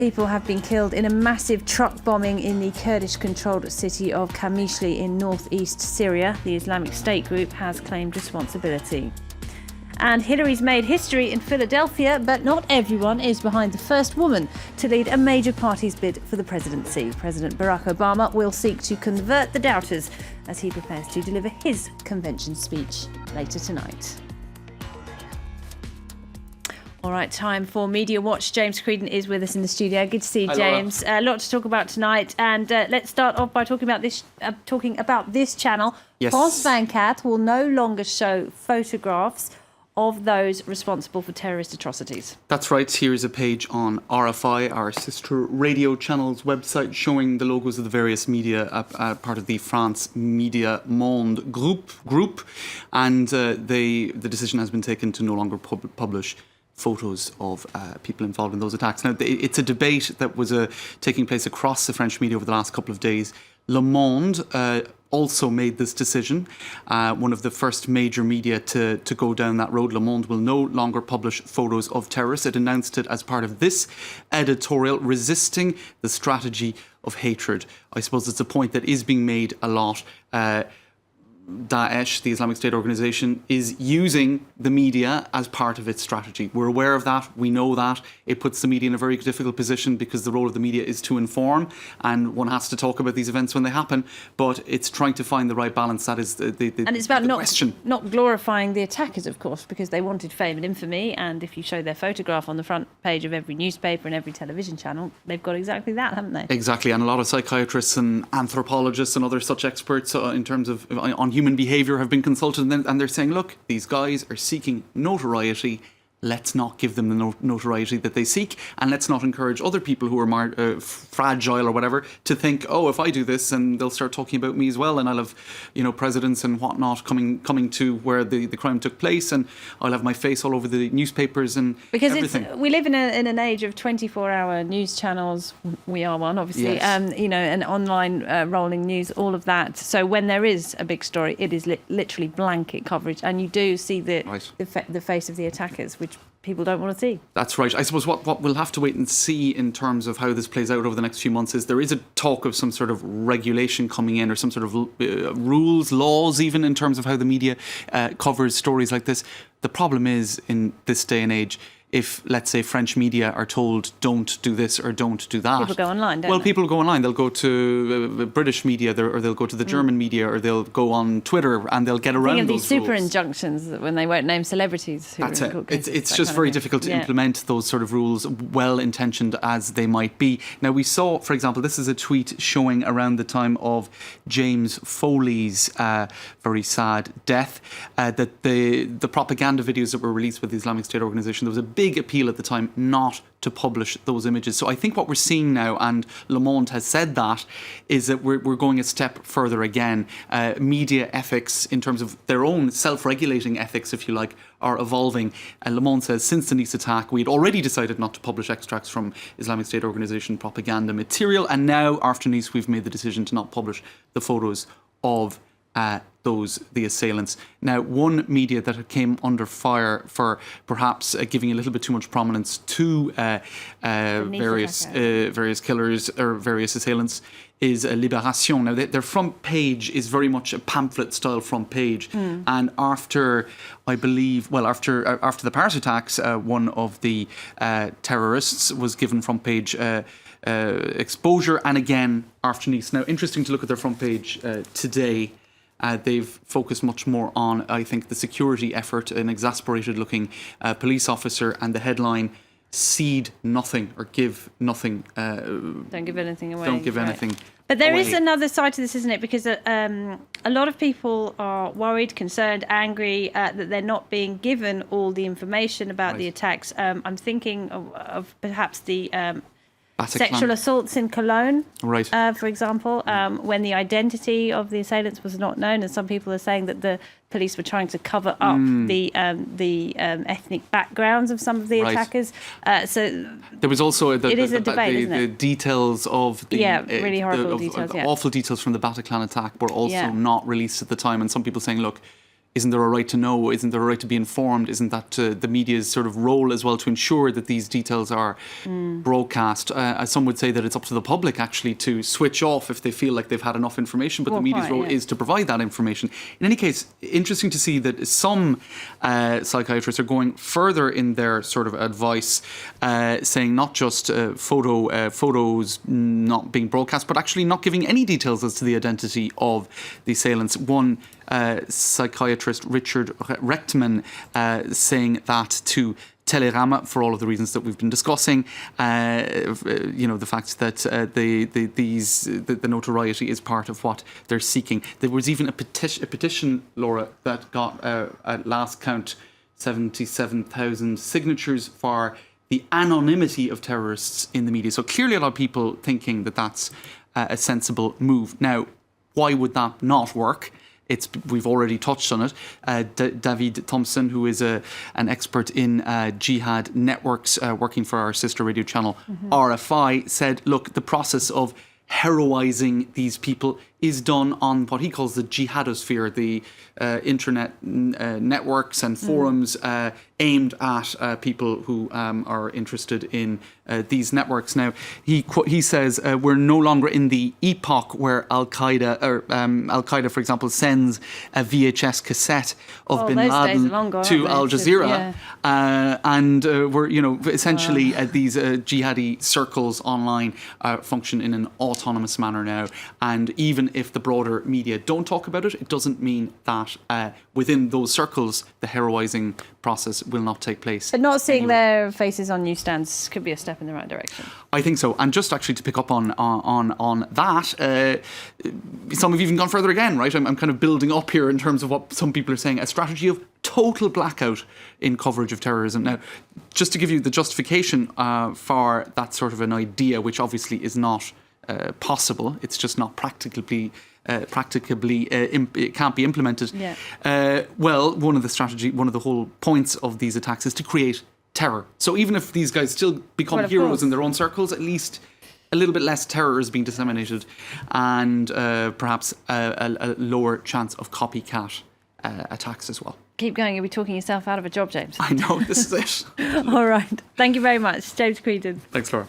People have been killed in a massive truck bombing in the Kurdish-controlled city of Qamishli in northeast Syria. The Islamic State group has claimed responsibility. And Hillary's made history in Philadelphia, but not everyone is behind the first woman to lead a major party's bid for the presidency. President Barack Obama will seek to convert the doubters as he prepares to deliver his convention speech later tonight. All right, time for Media Watch. James Creedon is with us in the studio. Good to see you, Hi, James. A lot to talk about tonight, and let's start off by talking about this channel. Yes. France 24 will no longer show photographs of those responsible for terrorist atrocities. That's right. Here's a page on RFI, our sister radio channel's website, showing the logos of the various media, part of the France Media Monde group, and the decision has been taken to no longer publish photos of people involved in those attacks. Now, it's a debate that was taking place across the French media over the last couple of days. Le Monde also made this decision, one of the first major media to go down that road. Le Monde will no longer publish photos of terrorists. It announced it as part of this editorial, resisting the strategy of hatred. I suppose it's a point that is being made a lot. Daesh, the Islamic State organisation, is using the media as part of its strategy. We're aware of that. We know that. It puts the media in a very difficult position because the role of the media is to inform, and one has to talk about these events when they happen. But it's trying to find the right balance. That is the and it's about question. Not glorifying the attackers, of course, because they wanted fame and infamy. And if you show their photograph on the front page of every newspaper and every television channel, they've got exactly that, haven't they? Exactly. And a lot of psychiatrists and anthropologists and other such experts in terms of on human behaviour have been consulted, and they're saying, look, these guys are seeking notoriety. Let's not give them the notoriety that they seek, and let's not encourage other people who are fragile or whatever to think, oh, if I do this, and they'll start talking about me as well, and I'll have, presidents and whatnot coming to where the crime took place, and I'll have my face all over the newspapers and because everything. We live in an age of 24-hour news channels. We are one, obviously. Yes. And online rolling news, all of that. So when there is a big story, it is literally blanket coverage, and you do see the face of the attackers, which people don't want to see. That's right. I suppose what we'll have to wait and see in terms of how this plays out over the next few months is there is a talk of some sort of regulation coming in, or some sort of rules, laws even, in terms of how the media covers stories like this. The problem is, in this day and age, if, let's say, French media are told don't do this or don't do that. People go online, don't they? People go online. They'll go to British media, or they'll go to the German media, or they'll go on Twitter, and they'll get around those these super rules. injunctions when they won't name celebrities. That's it. It's just very difficult to implement those sort of rules, well-intentioned as they might be. Now, we saw, for example, this is a tweet showing around the time of James Foley's very sad death, that the propaganda videos that were released with the Islamic State organisation, there was a big appeal at the time not to publish those images. So I think what we're seeing now, and Le Monde has said that, is that we're going a step further again. Media ethics, in terms of their own self-regulating ethics, if you like, are evolving. Le Monde says, since the Nice attack, we had already decided not to publish extracts from Islamic State organisation propaganda material, and now, after Nice, we've made the decision to not publish the photos of the assailants. Now, one media that came under fire for perhaps giving a little bit too much prominence to various killers or various assailants is Libération. Now, their front page is very much a pamphlet-style front page, and after the Paris attacks, one of the terrorists was given front page exposure, and again after Nice. Now, interesting to look at their front page today. They've focused much more on, I think, the security effort, an exasperated-looking police officer, and the headline, "Cede nothing or give nothing." Don't give anything away. Don't give anything. But there away. is another side to this, isn't it? Because a lot of people are worried, concerned, angry that they're not being given all the information about the attacks. I'm thinking of perhaps the sexual assaults in Cologne, right? For example, when the identity of the assailants was not known, and some people are saying that the police were trying to cover up the ethnic backgrounds of some of the attackers. So there was also the details of the really horrible details, awful details from the Bataclan attack were also not released at the time, and some people saying, look, isn't there a right to know? Isn't there a right to be informed? Isn't that the media's sort of role as well to ensure that these details are broadcast? Some would say that it's up to the public actually to switch off if they feel like they've had enough information, but the media's role is to provide that information. In any case, interesting to see that some psychiatrists are going further in their sort of advice, saying not just photos not being broadcast, but actually not giving any details as to the identity of the assailants. One psychiatrist, Richard Rechtman, saying that to Telerama for all of the reasons that we've been discussing. The fact that the notoriety is part of what they're seeking. There was even a petition, Laura, that got at last count 77,000 signatures for the anonymity of terrorists in the media. So clearly a lot of people thinking that that's a sensible move. Now, why would that not work? We've already touched on it. David Thompson, who is an expert in jihad networks, working for our sister radio channel RFI, said, look, the process of heroising these people is done on what he calls the jihadosphere, the internet networks and forums aimed at people who are interested in these networks. Now, he says we're no longer in the epoch where Al-Qaeda, for example, sends a VHS cassette of bin Laden to Al Jazeera, and we're essentially these jihadi circles online function in an autonomous manner now, and even if the broader media don't talk about it, it doesn't mean that within those circles the heroising process will not take place. But not seeing their faces on newsstands could be a step in the right direction. I think so. And just actually to pick up on that, some have even gone further again, right? I'm kind of building up here in terms of what some people are saying, a strategy of total blackout in coverage of terrorism. Now, just to give you the justification for that sort of an idea, which obviously is not possible, it's just not practicably it can't be implemented. Well, one of the whole points of these attacks is to create terror. So even if these guys still become heroes in their own circles, at least a little bit less terror is being disseminated, and perhaps a lower chance of copycat attacks as well. Keep going, you'll be talking yourself out of a job, James. I know, this is it. All right. Thank you very much, James Creedon. Thanks, Laura.